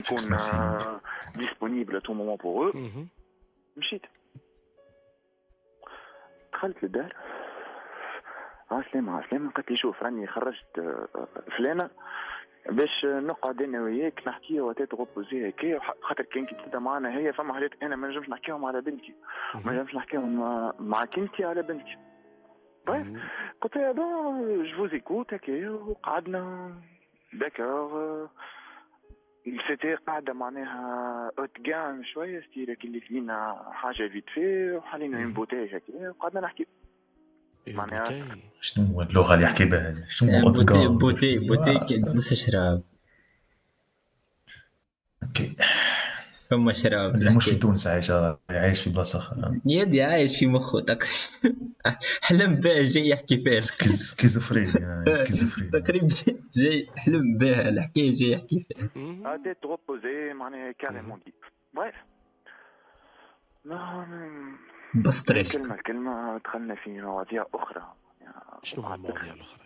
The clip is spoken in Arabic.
نكون فيكس ماسينغ. ديسپونيبل تو مومون بور او. مهم. مشيت دخلت للدار، عسلامة قالت لي شوف راني خرجت فلانة باش نقعد انا وياك نحكي وتات غوبوزي هكا، خاطر كان كي تبدا معنا هي فما حاجات انا ما نجمش نحكيهم على بنتي، ما نجمش نحكيهم معك انت على بنتي. طيب قلت لها بون جو زيكوت هكا، وقعدنا داكور. سيتي قاعدة معناها اوتغان شوية ستيرة كي كلينا حاجة فيت في وحلينا من بوتاج هكا وقعدنا نحكي معناها. شنو هو اللغة اللي يحكي بها؟ شنو هو بوتي كدوس شراب. اوكي. فما شراب اللي مش في الحكاية. تونس عايش في بلاصة أخرى. يدي عايش في مخه حلم باه جاي يحكي فيها. سكيزوفرينيا. تقريبا جاي حلم بها الحكاية جاي يحكي فيها. تيت غوبوزي معناها كاريمون ديب. بريف بس طريش. كلمة دخلنا في مواضيع أخرى. شنو هو المواضيع الأخرى؟